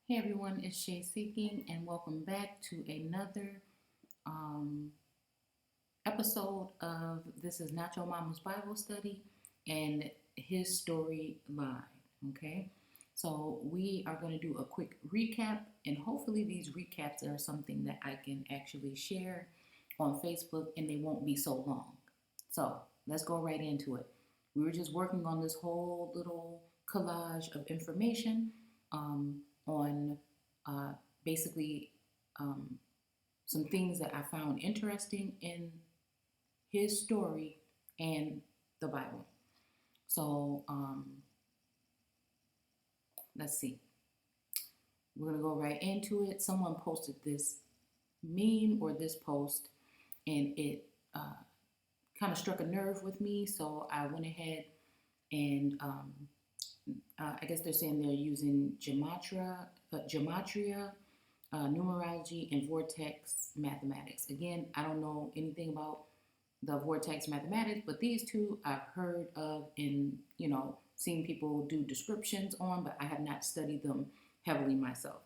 Hey everyone, it's Shay Seeking, and welcome back to another um, episode of This Is Not Your Mama's Bible Study and His Story Live. Okay, so we are going to do a quick recap, and hopefully, these recaps are something that I can actually share on Facebook and they won't be so long. So let's go right into it. We were just working on this whole little collage of information on uh, basically um, some things that I found interesting in his story and the Bible. So let's see. We're going to go right into it. Someone posted this meme or this post, and it kind of struck a nerve with me. So I went ahead and I guess they're saying they're using gematria, numerology, and vortex mathematics. Again, I don't know anything about the vortex mathematics, but these two I've heard of and seen people do descriptions on, but I have not studied them heavily myself.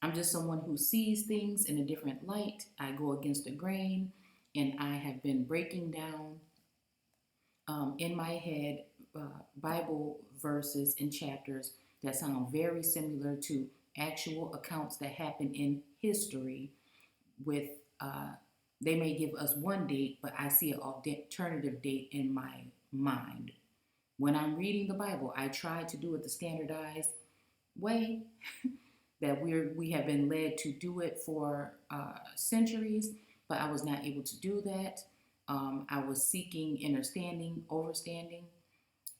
I'm just someone who sees things in a different light. I go against the grain, and I have been breaking down in my head Bible verses and chapters that sound very similar to actual accounts that happen in history. With they may give us one date, but I see an alternative date in my mind. When I'm reading the Bible, I try to do it the standardized way that we have been led to do it for centuries, but I was not able to do that. I was seeking understanding, overstanding.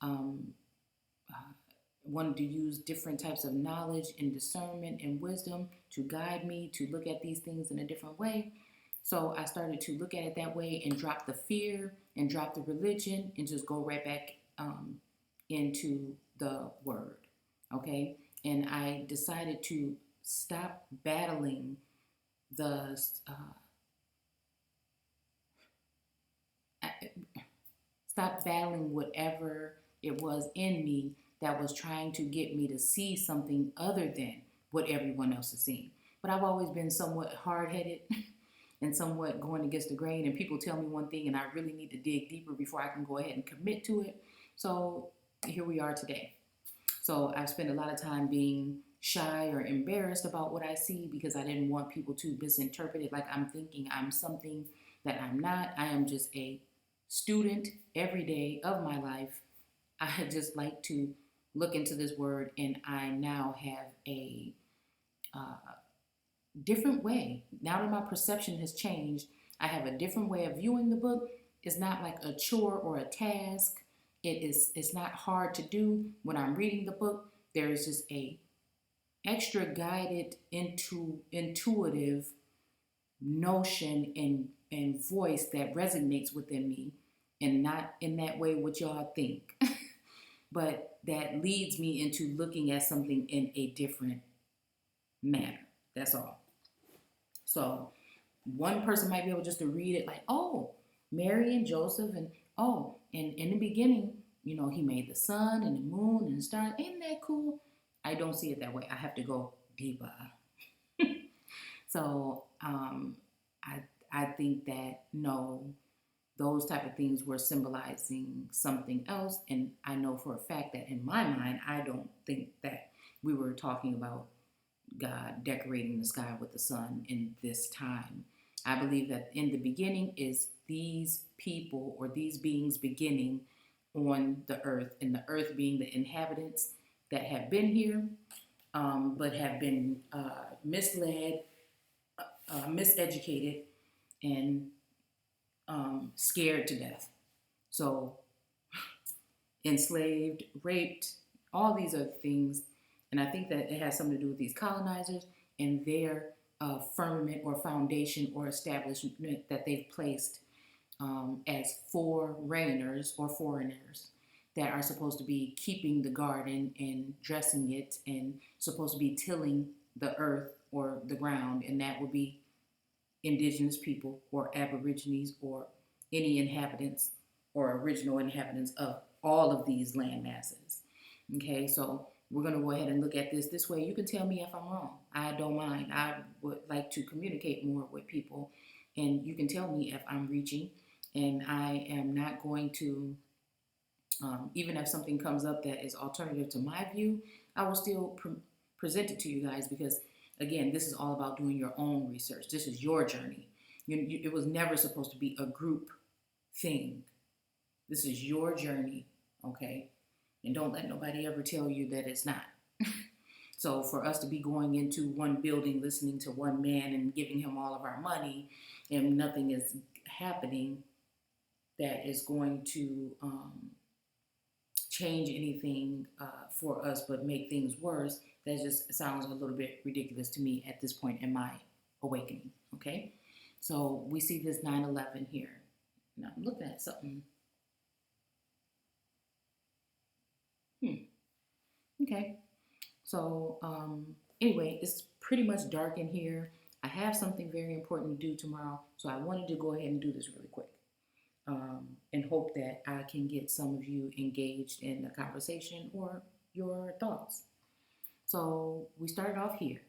Um, Wanted to use different types of knowledge and discernment and wisdom to guide me to look at these things in a different way. So I started to look at it that way and drop the fear and drop the religion and just go right back into the word. Okay. And I decided to stop battling the stop battling whatever it was in me that was trying to get me to see something other than what everyone else is seeing. But I've always been somewhat hard-headed and somewhat going against the grain, and people tell me one thing and I really need to dig deeper before I can go ahead and commit to it. So here we are today. So I've spent a lot of time being shy or embarrassed about what I see because I didn't want people to misinterpret it like I'm thinking I'm something that I'm not. I am just a student every day of my life. I just like to look into this word, and I now have a uh, different way. Now that my perception has changed, I have a different way of viewing the book. It's not like a chore or a task. It's not hard to do when I'm reading the book. There is just a extra guided intuitive notion and voice that resonates within me, and not in that way what y'all think. But that leads me into looking at something in a different manner. That's all. So one person might be able just to read it like, oh, Mary and Joseph, and oh, and in the beginning, he made the sun and the moon and the stars. Ain't that cool? I don't see it that way. I have to go deeper. So I think that no, those type of things were symbolizing something else, and I know for a fact that in my mind, I don't think that we were talking about God decorating the sky with the sun in this time. I believe that in the beginning is these people or these beings beginning on the earth, and the earth being the inhabitants that have been here, but have been misled, miseducated, and scared to death. So enslaved, raped, all these other things. And I think that it has something to do with these colonizers and their firmament or foundation or establishment that they've placed as foreigners or foreigners that are supposed to be keeping the garden and dressing it and supposed to be tilling the earth or the ground. And that would be indigenous people or aborigines or any inhabitants or original inhabitants of all of these land masses. Okay, so we're going to go ahead and look at this way. You can tell me if I'm wrong. I don't mind. I would like to communicate more with people, and you can tell me if I'm reaching. And I am not going to, even if something comes up that is alternative to my view, I will still present it to you guys because, again, this is all about doing your own research. This is your journey. It was never supposed to be a group thing. This is your journey, okay? And don't let nobody ever tell you that it's not. So for us to be going into one building, listening to one man and giving him all of our money, and nothing is happening that is going to change anything for us but make things worse, that just sounds a little bit ridiculous to me at this point in my awakening, okay? So we see this 9/11 here. Now I'm looking at something. Okay. So anyway, it's pretty much dark in here. I have something very important to do tomorrow, so I wanted to go ahead and do this really quick. And hope that I can get some of you engaged in the conversation or your thoughts. So we started off here,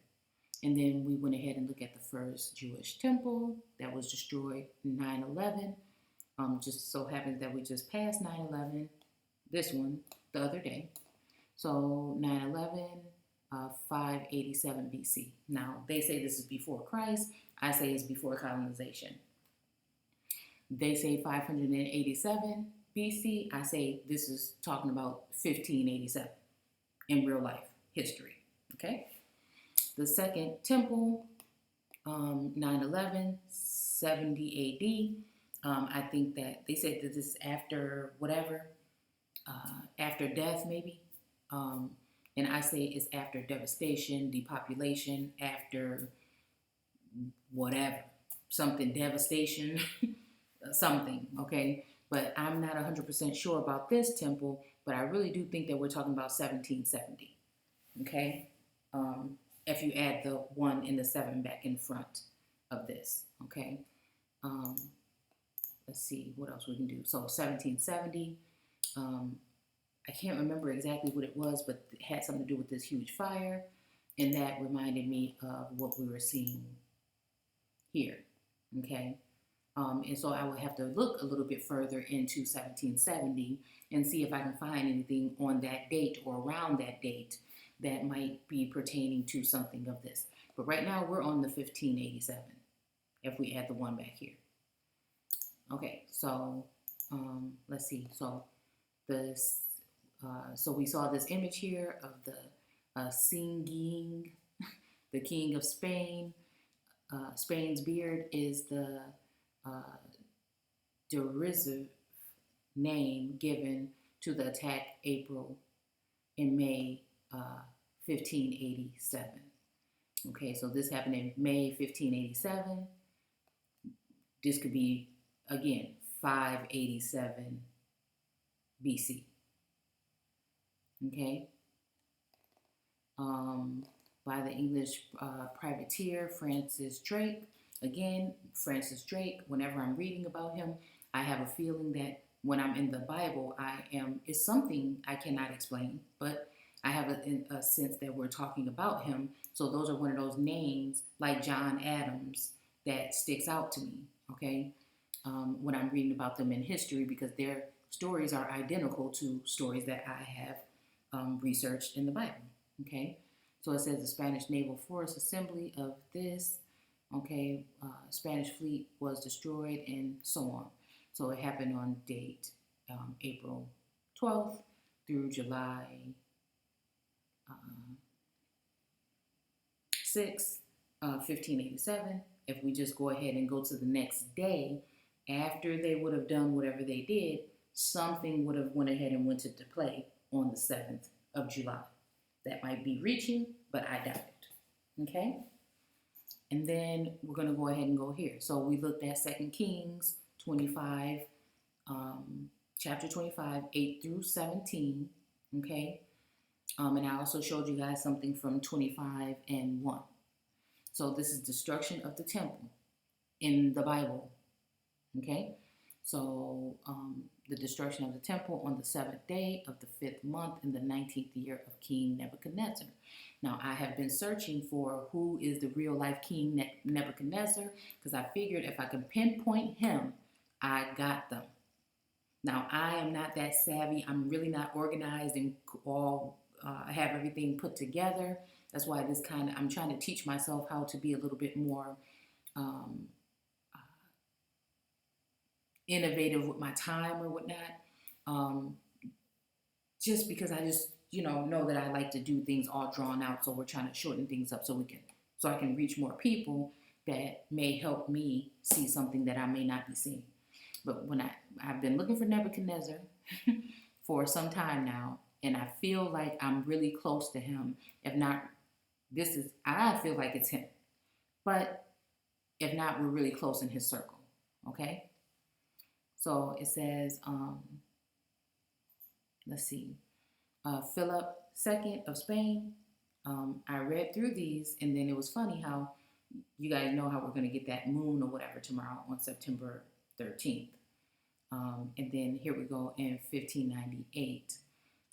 and then we went ahead and looked at the first Jewish temple that was destroyed in 9/11. Just so happens that we just passed 9/11, this one, the other day. So 9/11, 587 BC. Now, they say this is before Christ. I say it's before colonization. They say 587 BC. I say this is talking about 1587 in real life history. Okay? The second temple, 9/11, 70 AD. I think that they said that this is after whatever, after death maybe. And I say it's after devastation, depopulation, after whatever, something, devastation, something, okay? But I'm not 100% sure about this temple, but I really do think that we're talking about 1770, okay? If you add the 1 and the 7 back in front of this, okay? Let's see what else we can do. So 1770, I can't remember exactly what it was, but it had something to do with this huge fire, and that reminded me of what we were seeing here, okay? And so I will have to look a little bit further into 1770 and see if I can find anything on that date or around that date that might be pertaining to something of this. But right now we're on the 1587, if we add the 1 back here. Okay, so let's see. So this, so we saw this image here of the singing, the king of Spain. Spain's beard is the derisive name given to the attack April and May 1587. Okay, so this happened in May 1587. This could be, again, 587 BC. Okay. By the English privateer Francis Drake. Again, Francis Drake, whenever I'm reading about him, I have a feeling that when I'm in the Bible, it's something I cannot explain, but I have a sense that we're talking about him. So those are one of those names, like John Adams, that sticks out to me, okay? When I'm reading about them in history, because their stories are identical to stories that I have researched in the Bible, okay? So it says the Spanish Naval Force Assembly of this, okay, Spanish fleet was destroyed and so on. So it happened on date April 12th through July 6th, 1587. If we just go ahead and go to the next day, after they would have done whatever they did, something would have went ahead and went into play on the 7th of July. That might be reaching, but I doubt it, okay? And then we're going to go ahead and go here. So we looked at 2 Kings 25, chapter 25, 8 through 17, okay? And I also showed you guys something from 25 and 1. So this is destruction of the temple in the Bible, okay? So the destruction of the temple on the 7th day of the 5th month in the 19th year of King Nebuchadnezzar. Now, I have been searching for who is the real life King Nebuchadnezzar, because I figured if I can pinpoint him, I got them. Now, I am not that savvy. I'm really not organized and all have everything put together. That's why I'm trying to teach myself how to be a little bit more um, innovative with my time or whatnot. Um, just because I just, know that I like to do things all drawn out. So we're trying to shorten things up so I can reach more people that may help me see something that I may not be seeing. But when I've been looking for Nebuchadnezzar for some time now, and I feel like I'm really close to him. If not, I feel like it's him. But if not, we're really close in his circle. Okay? So it says, let's see, Phillip II of Spain. I read through these, and then it was funny how you guys know how we're going to get that moon or whatever tomorrow on September 13th. And then here we go in 1598.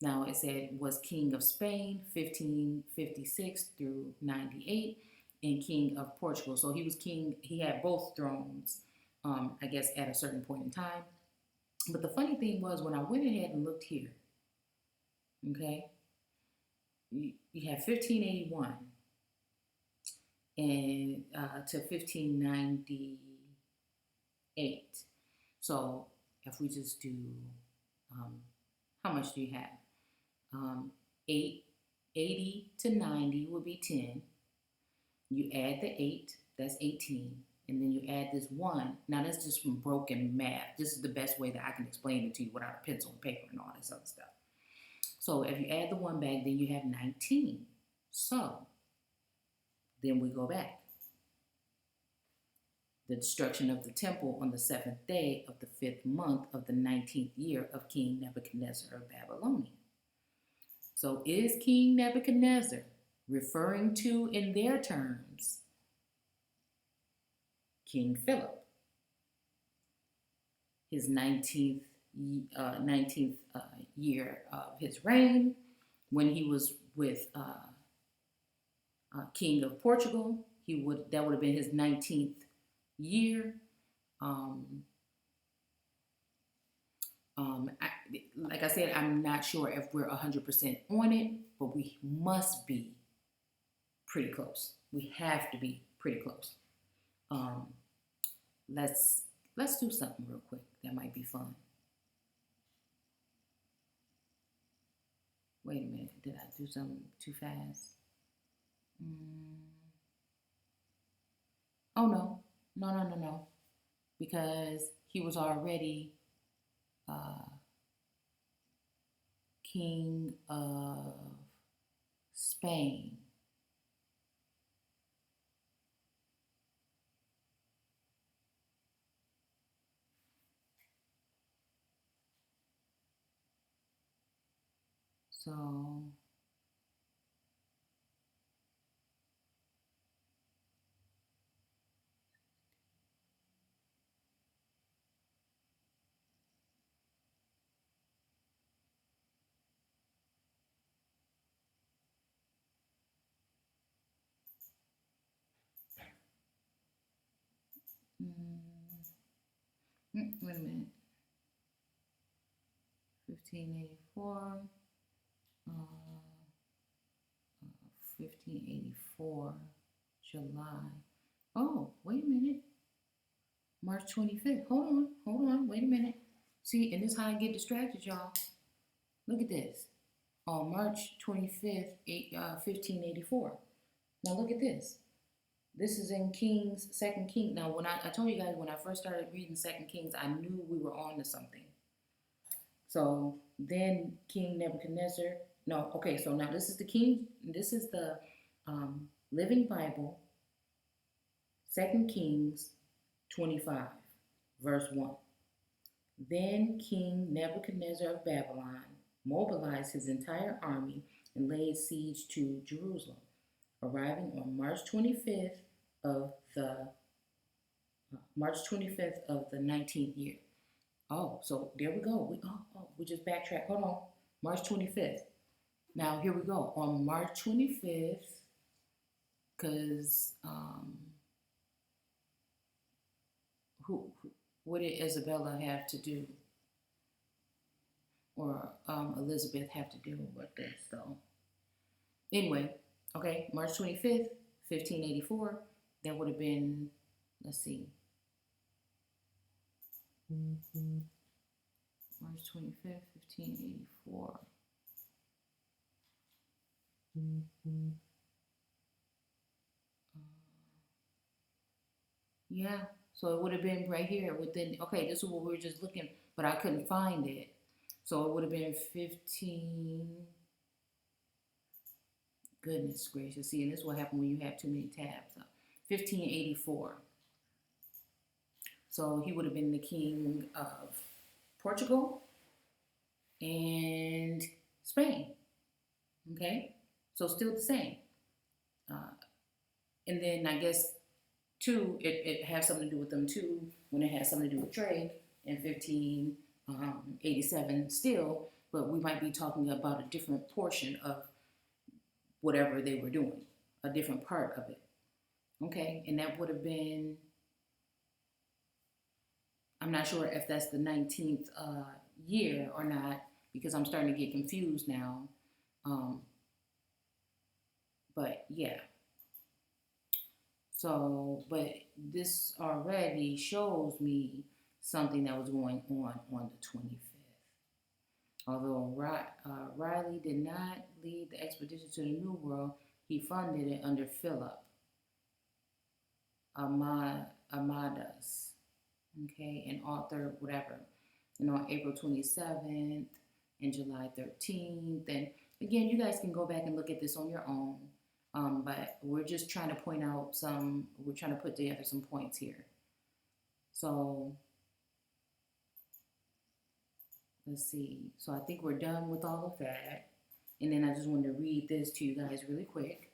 Now it said was King of Spain 1556 through 98 and King of Portugal. So he was king. He had both thrones, I guess, at a certain point in time. But the funny thing was when I went ahead and looked here, okay, you have 1581 and to 1598. So if we just do, how much do you have? 80 to 90 would be 10. You add the 8, that's 18. And then you add this 1. Now that's just from broken math. This is the best way that I can explain it to you without a pencil and paper and all this other stuff. So if you add the 1 back, then you have 19. So then we go back. The destruction of the temple on the 7th day of the 5th month of the 19th year of King Nebuchadnezzar of Babylonia. So is King Nebuchadnezzar referring to, in their terms, King Philip, his 19th year of his reign, when he was with King of Portugal? That would have been his 19th year. Like I said, I'm not sure if we're 100% on it, but we must be pretty close. We have to be pretty close. Let's do something real quick. That might be fun. Wait a minute. Did I do something too fast? Oh, no. No. Because he was already King of Spain. So wait a minute. 1584. 1584, July. Oh, wait a minute. March 25th. Hold on. Wait a minute. See, and this is how I get distracted, y'all. Look at this. On March 25th, 1584. Now look at this. This is in Kings, 2nd Kings. Now, when I told you guys when I first started reading 2nd Kings, I knew we were on to something. So then King Nebuchadnezzar. No, okay, so now this is the Living Bible, 2 Kings 25, verse 1. Then King Nebuchadnezzar of Babylon mobilized his entire army and laid siege to Jerusalem, arriving on March 25th of the 19th year. Oh, so there we go. We just backtrack. Hold on. March 25th. Now here we go. On March 25th, because who, what did Isabella have to do, or Elizabeth have to do with this though? Anyway, okay, March 25th, 1584. That would have been, let's see, March 25th, 1584. Yeah, so it would have been right here within, okay, this is what we were just looking, but I couldn't find it. So it would have been 15, goodness gracious. See, and this is what happened when you have too many tabs. 1584. So he would have been the king of Portugal and Spain. Okay, so still the same. Uh, and then I guess two, it has something to do with them too when it has something to do with trade in 1587 still, but we might be talking about a different portion of whatever they were doing, a different part of it. Okay, and that would have been, I'm not sure if that's the 19th year or not, because I'm starting to get confused now. Um, but yeah. So, but this already shows me something that was going on the 25th. Although Riley did not lead the expedition to the New World, he funded it under Phillip Amadas, okay, and author whatever. And on April 27th and July 13th. And again, you guys can go back and look at this on your own. But we're just trying to point out we're trying to put together some points here. So let's see. So I think we're done with all of that. And then I just wanted to read this to you guys really quick.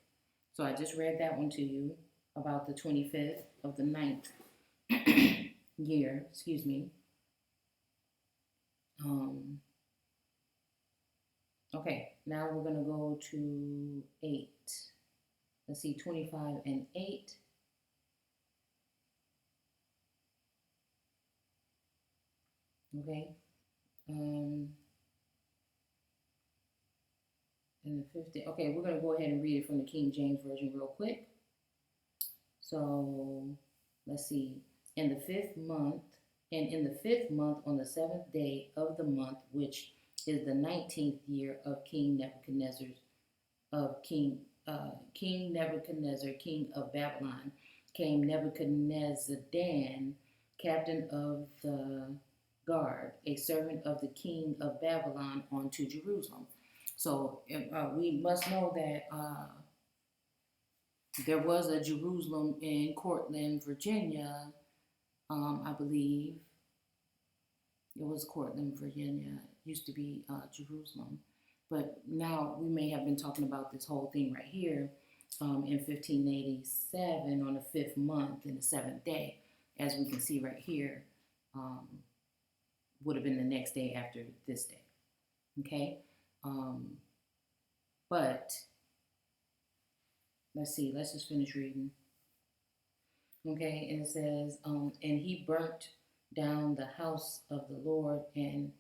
So I just read that one to you about the 25th of the 9th year, excuse me. Okay, now we're going to go to 8. Let's see, 25 and 8. Okay. And the 50. Okay, we're going to go ahead and read it from the King James Version real quick. So, let's see. In the 5th month, and in the 5th month, on the 7th day of the month, which is the 19th year of King Nebuchadnezzar's, of King Nebuchadnezzar, king of Babylon, came Nebuchadnezzar, captain of the guard, a servant of the king of Babylon, onto Jerusalem. So we must know that there was a Jerusalem in Cortland, Virginia. I believe it was Cortland, Virginia. It used to be Jerusalem. But now we may have been talking about this whole thing right here in 1587 on the 5th month in the 7th day. As we can see right here, would have been the next day after this day. Okay? But let's see, let's just finish reading. Okay, and it says, and he burnt down the house of the Lord, and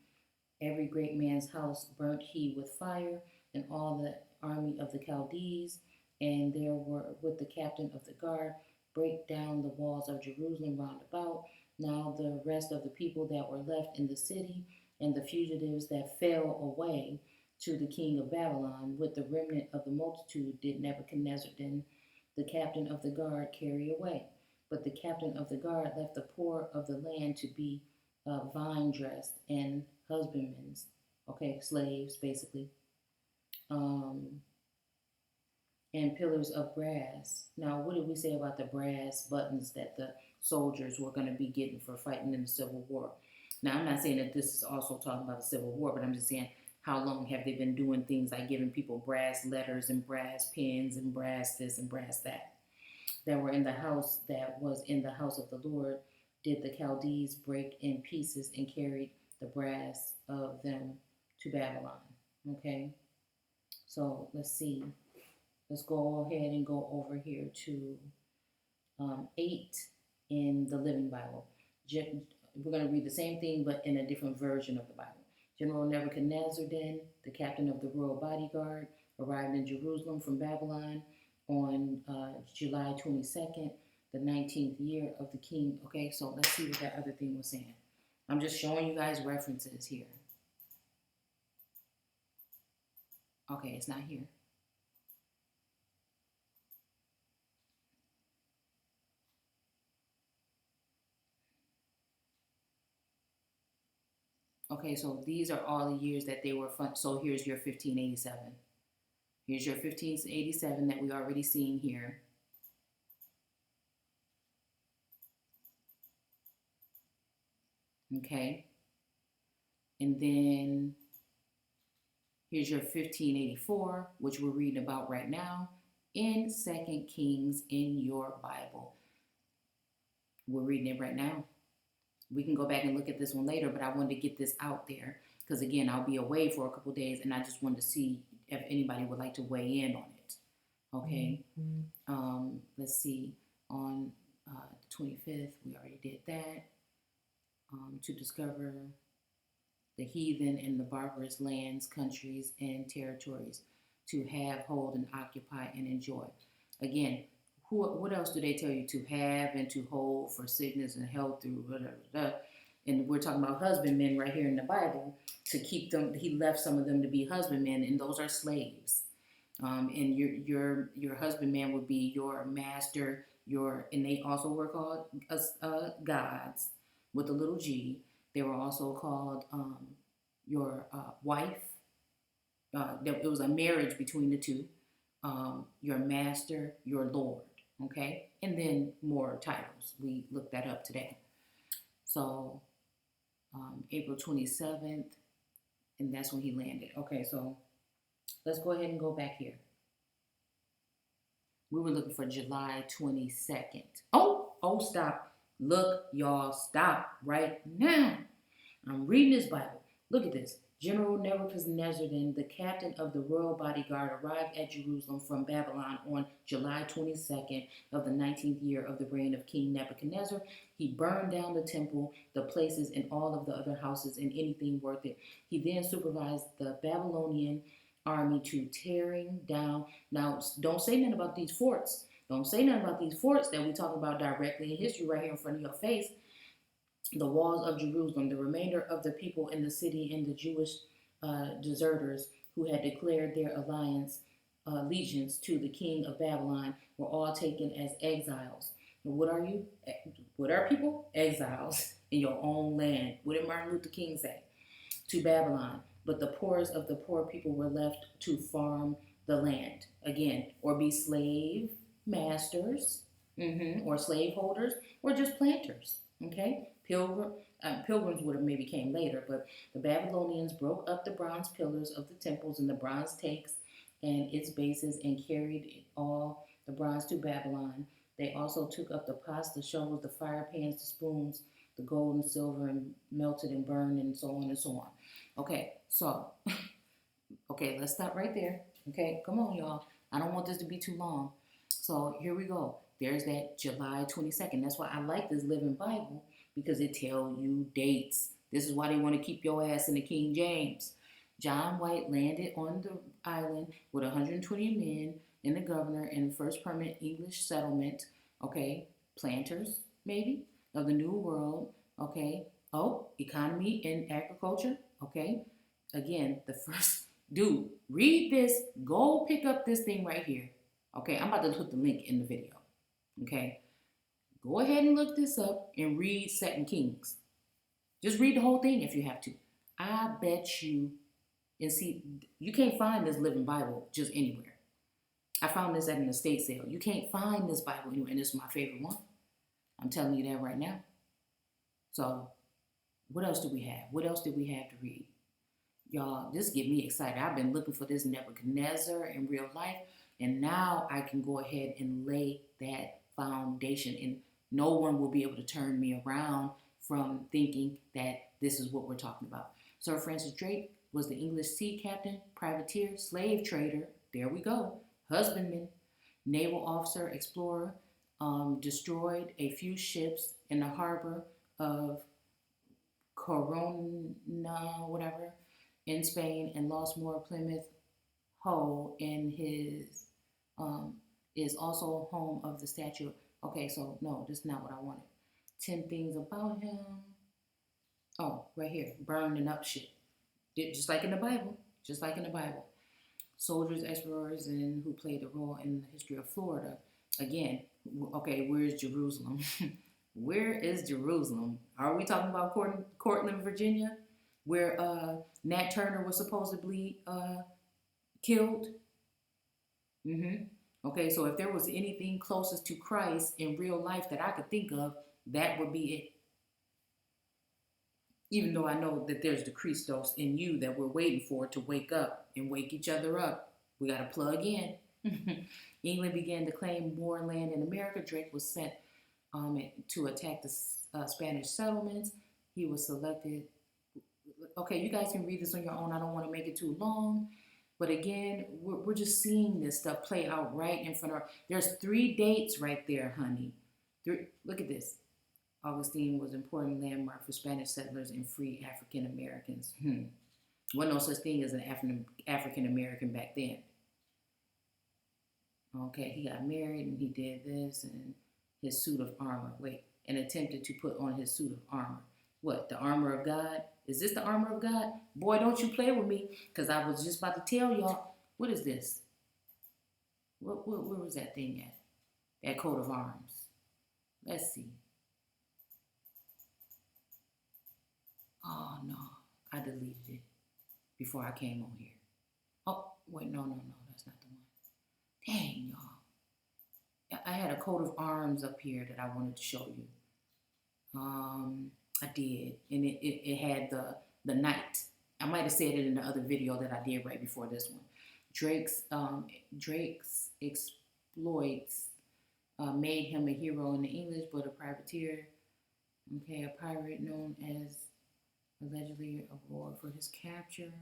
every great man's house burnt he with fire, and all the army of the Chaldees, and there were with the captain of the guard, break down the walls of Jerusalem round about. Now the rest of the people that were left in the city, and the fugitives that fell away to the king of Babylon, with the remnant of the multitude, did Nebuchadnezzar, then the captain of the guard, carry away. But the captain of the guard left the poor of the land to be vine dressed and husbandmen, okay, slaves basically, and pillars of brass. Now, what did we say about the brass buttons that the soldiers were going to be getting for fighting in the Civil War? Now, I'm not saying that this is also talking about the Civil War, but I'm just saying how long have they been doing things like giving people brass letters and brass pens and brass this and brass that were in the house that was in the house of the Lord, did the Chaldees break in pieces and carried the brass of them to Babylon. Okay, so let's see. Let's go ahead and go over here to 8 in the Living Bible. We're going to read the same thing, but in a different version of the Bible. General Nebuchadnezzar, then, the captain of the royal bodyguard, arrived in Jerusalem from Babylon on July 22nd, the 19th year of the king. Okay, so let's see what that other thing was saying. I'm just showing you guys references here. Okay, it's not here. Okay, so these are all the years that they were fun. So here's your 1587. Here's your 1587 that we already seen here. Okay. And then here's your 1584, which we're reading about right now in 2 Kings in your Bible. We're reading it right now. We can go back and look at this one later, but I wanted to get this out there because, again, I'll be away for a couple days, and I just wanted to see if anybody would like to weigh in on it. Okay. Let's see. On the 25th, we already did that. To discover the heathen in the barbarous lands, countries, and territories to have, hold, and occupy and enjoy. Again, what else do they tell you to have and to hold for sickness and health through whatever? And we're talking about husbandmen right here in the Bible to keep them. He left some of them to be husbandmen, and those are slaves. And your husbandman would be your master, and they also were called gods with a little g. They were also called your wife. It was a marriage between the two. Your master, your lord. Okay, and then more titles. We looked that up today. So April 27th, and that's when he landed. Okay, so let's go ahead and go back here. We were looking for July 22nd. Oh, stop. Look, y'all, stop right now. I'm reading this Bible. Look at this. General Nebuchadnezzar, then, the captain of the royal bodyguard, arrived at Jerusalem from Babylon on July 22nd of the 19th year of the reign of King Nebuchadnezzar. He burned down the temple, the places, and all of the other houses and anything worth it. He then supervised the Babylonian army to tearing down. Now, don't say nothing about these forts. Don't say nothing about these forts that we talk about directly in history right here in front of your face. The walls of Jerusalem, the remainder of the people in the city, and the Jewish deserters who had declared their allegiance to the king of Babylon were all taken as exiles. And what are you? What are people? Exiles in your own land. What did Martin Luther King say? To Babylon. But the poorest of the poor people were left to farm the land again, or be slave masters, or slave holders, or just planters. Okay. Pilgrims would have maybe came later, but the Babylonians broke up the bronze pillars of the temples and the bronze stakes and its bases and carried all the bronze to Babylon. They also took up the pots, the shovels, the fire pans, the spoons, the gold and silver, and melted and burned, and so on and so on. Okay, so, okay, let's stop right there. Okay, come on, y'all. I don't want this to be too long. So here we go. There's that July 22nd. That's why I like this Living Bible, because it tells you dates. This is why they want to keep your ass in the King James. John White landed on the island with 120 men and the governor in the first permanent English settlement, okay, planters, maybe, of the New World, okay. Oh, economy and agriculture, okay. Again, the first, dude, read this. Go pick up this thing right here. Okay, I'm about to put the link in the video, okay. Go ahead and look this up and read 2 Kings. Just read the whole thing if you have to. I bet you, and see, you can't find this Living Bible just anywhere. I found this at an estate sale. You can't find this Bible anywhere, and this is my favorite one. I'm telling you that right now. So, what else do we have? What else did we have to read? Y'all, this get me excited. I've been looking for this Nebuchadnezzar in real life, and now I can go ahead and lay that foundation. And No one will be able to turn me around from thinking that this is what we're talking about. Sir Francis Drake was the English sea captain, privateer, slave trader, there we go, husbandman, naval officer, explorer, destroyed a few ships in the harbor of Corona, whatever, in Spain, and lost more. Plymouth Hoe in his is also home of the statue. Okay, so no, this is not what I wanted. 10 things about him. Oh, right here, burning up shit. Just like in the Bible. Just like in the Bible. Soldiers, explorers, and who played a role in the history of Florida. Again, okay, where's Jerusalem? Where is Jerusalem? Are we talking about Cortland, Virginia, where Nat Turner was supposedly killed? Mm-hmm. Okay, so if there was anything closest to Christ in real life that I could think of, that would be it. Even though I know that there's the Christos in you that we're waiting for to wake up and wake each other up. We got to plug in. England began to claim more land in America. Drake was sent to attack the Spanish settlements. He was selected. Okay, you guys can read this on your own. I don't want to make it too long. But again, we're just seeing this stuff play out right in front of our... There's 3 dates right there, honey. Look at this. Augustine was an important landmark for Spanish settlers and free African Americans. Wasn't no such thing as an African American back then. Okay, he got married and he did this and his suit of armor. Wait, and attempted to put on his suit of armor. What, the armor of God? Is this the armor of God? Boy, don't you play with me, because I was just about to tell y'all. What is this? Where was that thing at? That coat of arms. Let's see. Oh, no. I deleted it before I came on here. Oh, wait, no. That's not the one. Dang, y'all. I had a coat of arms up here that I wanted to show you. I did. And it had the knight. I might have said it in the other video that I did right before this one. Drake's exploits made him a hero in the English, but a privateer. Okay, a pirate known as allegedly a war for his capture.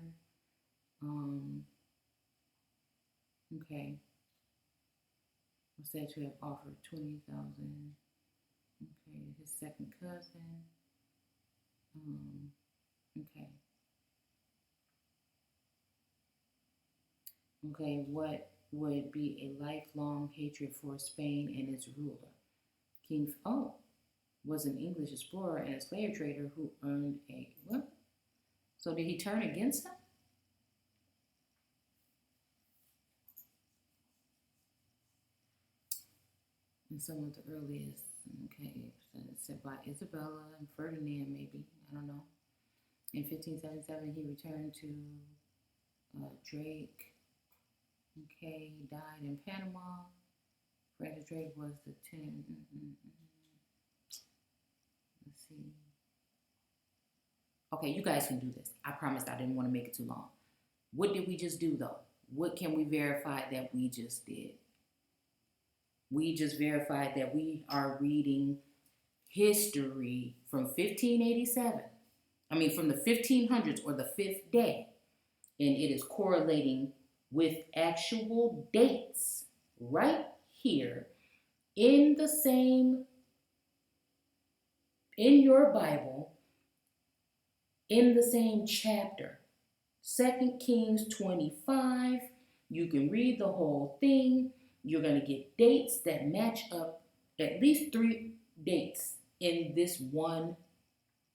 Okay. Was said to have offered 20,000. Okay, his second cousin. Okay. Okay, what would be a lifelong hatred for Spain and its ruler? King was an English explorer and a slave trader who earned a what? So did he turn against them? And some of the earliest, okay, said by Isabella and Ferdinand, maybe, I don't know. In 1577, he returned to Drake. Okay, he died in Panama. Francis Drake was the 10. Let's see. Okay, you guys can do this. I promised I didn't want to make it too long. What did we just do, though? What can we verify that we just did? We just verified that we are reading history from 1587. I mean, from the 1500s or the 5th day. And it is correlating with actual dates right here in the same, in your Bible, in the same chapter. 2 Kings 25. You can read the whole thing. You're going to get dates that match up, at least 3 dates in this one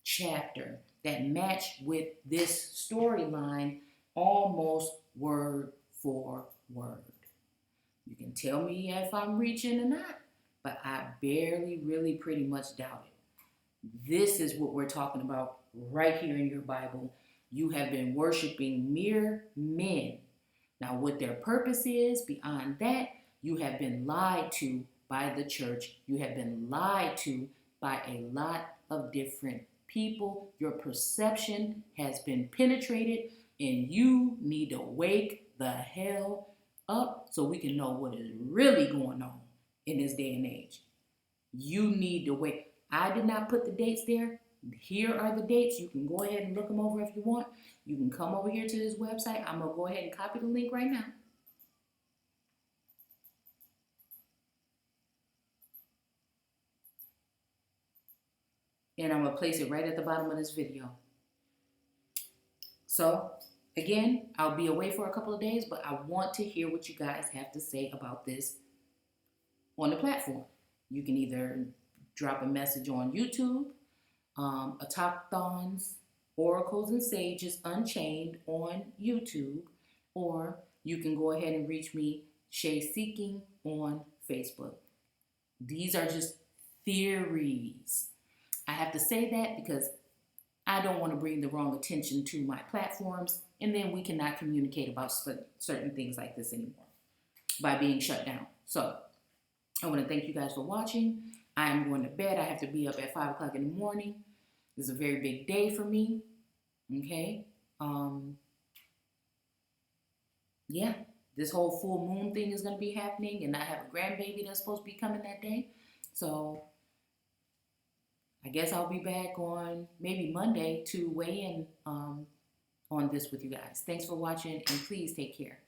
chapter that match with this storyline almost word for word. You can tell me if I'm reaching or not, but I barely, really pretty much doubt it. This is what we're talking about right here in your Bible. You have been worshiping mere men. Now, what their purpose is, beyond that, you have been lied to by the church. You have been lied to by a lot of different people. Your perception has been penetrated, and you need to wake the hell up so we can know what is really going on in this day and age. You need to wait. I did not put the dates there. Here are the dates. You can go ahead and look them over if you want. You can come over here to this website. I'm going to go ahead and copy the link right now. And I'm going to place it right at the bottom of this video. So, again, I'll be away for a couple of days, but I want to hear what you guys have to say about this on the platform. You can either drop a message on YouTube, Autochthons, Oracles, and Sages Unchained on YouTube, or you can go ahead and reach me, Shay Seeking, on Facebook. These are just theories. I have to say that because I don't want to bring the wrong attention to my platforms, and then we cannot communicate about certain things like this anymore by being shut down. So I want to thank you guys for watching. I am going to bed. I have to be up at 5 o'clock in the morning. This is a very big day for me. Okay. Yeah, this whole full moon thing is going to be happening, and I have a grandbaby that's supposed to be coming that day. So I guess I'll be back on maybe Monday to weigh in on this with you guys. Thanks for watching, and please take care.